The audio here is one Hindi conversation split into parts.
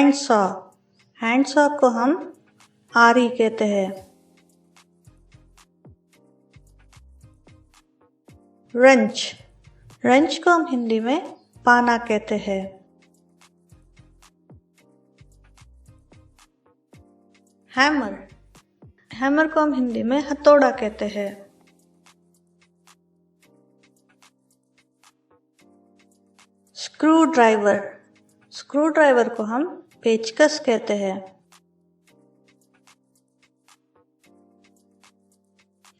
हैंड सॉ, हैंड सॉ को हम आरी कहते हैं। रंच, रंच को हम हिंदी में पाना कहते हैं। हैमर, हैमर को हम हिंदी में हथौड़ा कहते हैं। स्क्रू ड्राइवर, स्क्रू ड्राइवर को हम पेचकस कहते हैं।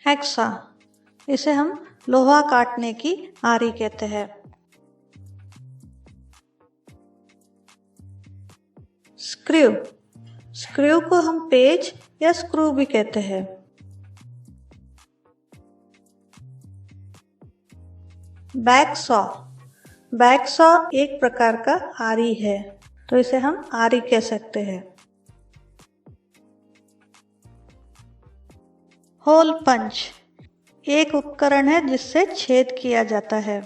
हैक्सा, इसे हम लोहा काटने की आरी कहते हैं। स्क्रू, स्क्रू को हम पेच या स्क्रू भी कहते हैं। बैक सॉ, बैक सॉ एक प्रकार का आरी है, तो इसे हम आरी कह सकते हैं। होल पंच, एक उपकरण है जिससे छेद किया जाता है।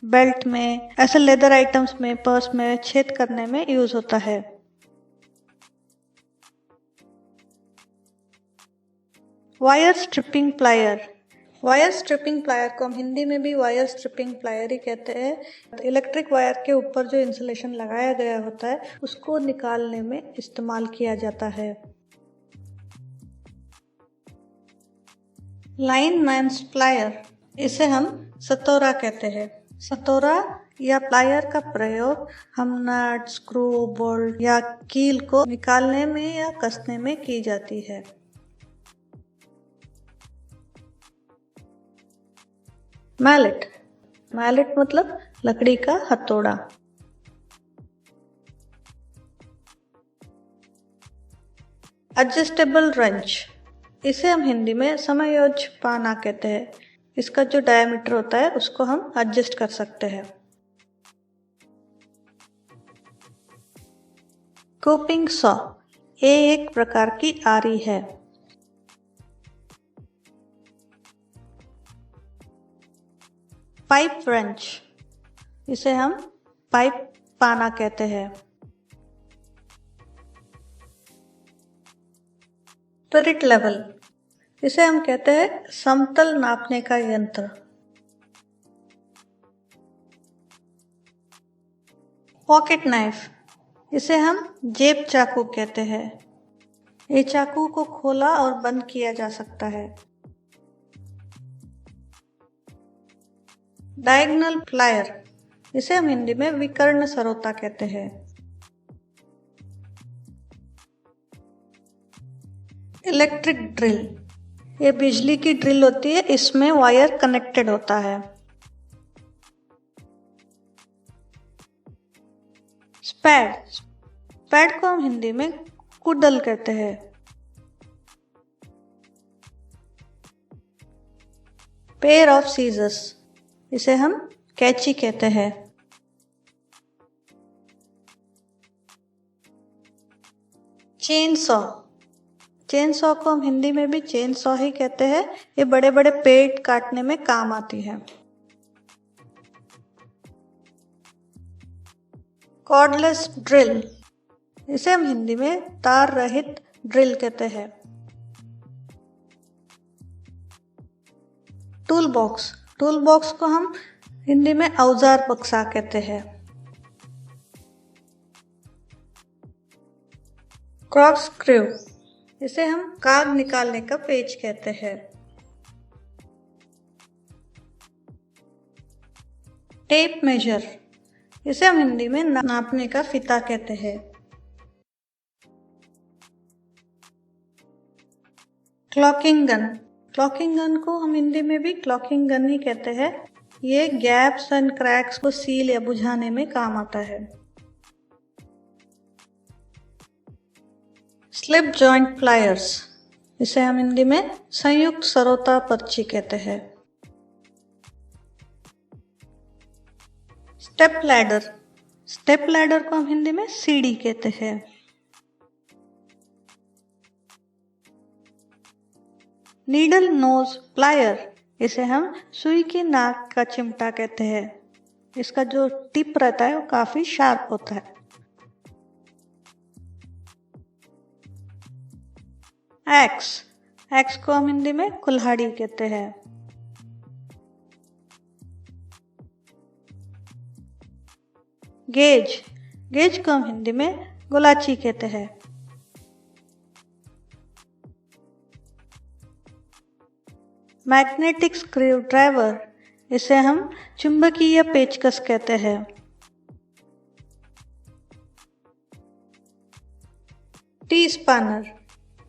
बेल्ट में, ऐसे लेदर आइटम्स में, पर्स में छेद करने में यूज होता है। Wire stripping plier, wire stripping plier को हम हिंदी में भी वायर स्ट्रिपिंग प्लायर ही कहते हैं। इलेक्ट्रिक वायर के ऊपर जो इंसुलेशन लगाया गया होता है उसको निकालने में इस्तेमाल किया जाता है। लाइन मैन्स प्लायर, इसे हम सतोरा कहते हैं। सतोरा या प्लायर का प्रयोग हम नट, स्क्रू, बोल्ट या कील को निकालने में या कसने में की जाती है। मैलेट, मैलेट मतलब लकड़ी का हथौड़ा। एडजस्टेबल रंच, इसे हम हिंदी में समायोज्य पाना कहते हैं। इसका जो डायमीटर होता है उसको हम एडजस्ट कर सकते हैं। कोपिंग सॉ, ये एक प्रकार की आरी है। पाइप रंच, इसे हम पाइप पाना कहते हैं। स्पिरिट लेवल, इसे हम कहते हैं समतल नापने का यंत्र। पॉकेट नाइफ, इसे हम जेब चाकू कहते हैं। ये चाकू को खोला और बंद किया जा सकता है। डायगोनल प्लायर, इसे हम हिंदी में विकर्ण सरोता कहते हैं। इलेक्ट्रिक ड्रिल, ये बिजली की ड्रिल होती है, इसमें वायर कनेक्टेड होता है। स्पैड, स्पैड को हम हिंदी में कुडल कहते हैं। पेयर ऑफ सीजर्स, इसे हम कैंची कहते हैं। चेन सॉ, चेन सॉ को हम हिंदी में भी चेन सॉ ही कहते हैं। ये बड़े बड़े पेड़ काटने में काम आती है। कॉर्डलेस ड्रिल, इसे हम हिंदी में तार रहित ड्रिल कहते हैं। टूल बॉक्स, टूल बॉक्स को हम हिंदी में औजार बक्सा कहते हैं। क्रॉक स्क्रू, इसे हम काग निकालने का पेच कहते हैं। टेप मेजर, इसे हम हिंदी में नापने का फीता कहते हैं। क्लॉकिंग गन, क्लॉकिंग गन को हम हिंदी में भी क्लॉकिंग गन ही कहते हैं। ये गैप्स एंड क्रैक्स को सील या बुझाने में काम आता है। स्लिप जॉइंट प्लायर्स, इसे हम हिंदी में संयुक्त सरोता पर्ची कहते हैं। स्टेप लैडर, स्टेप लैडर को हम हिंदी में सीढ़ी कहते हैं। नीडल नोज प्लायर, इसे हम सुई की नाक का चिमटा कहते हैं। इसका जो टिप रहता है वो काफी शार्प होता है। एक्स, एक्स को हम हिंदी में कुल्हाड़ी कहते हैं। गेज, गेज को हम हिंदी में गुलाची कहते हैं। मैग्नेटिक स्क्रू ड्राइवर, इसे हम चुंबकीय पेचकस कहते हैं। टी स्पानर,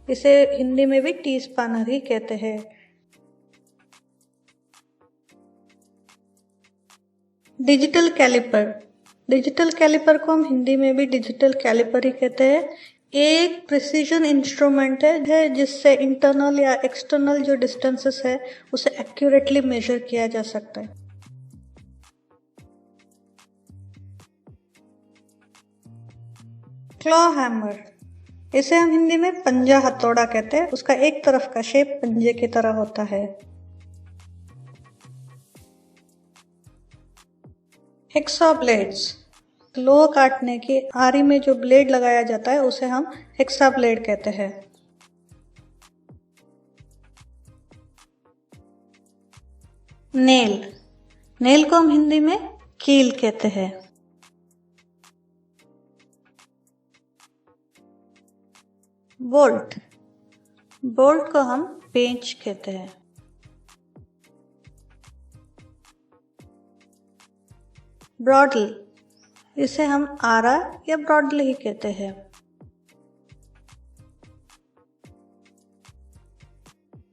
इसे हिंदी में भी टी स्पानर ही कहते हैं। डिजिटल कैलिपर, डिजिटल कैलिपर को हम हिंदी में भी डिजिटल कैलिपर ही कहते हैं। एक प्रिसीजन इंस्ट्रूमेंट है जिससे इंटरनल या एक्सटर्नल जो डिस्टेंसेस है उसे एक्यूरेटली मेजर किया जा सकता है। क्लॉ हैमर, इसे हम हिंदी में पंजा हथौड़ा कहते हैं। उसका एक तरफ का शेप पंजे की तरह होता है। हेक्सा ब्लेड्स, लोहा काटने की आरी में जो ब्लेड लगाया जाता है उसे हम हेक्सा ब्लेड कहते हैं। नेल, नेल को हम हिंदी में कील कहते हैं। बोल्ट, बोल्ट को हम पेंच कहते हैं। ब्रॉडल, इसे हम आरा या ब्रॉडल ही कहते हैं।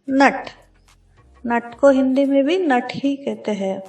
नट, नट को हिंदी में भी नट ही कहते हैं।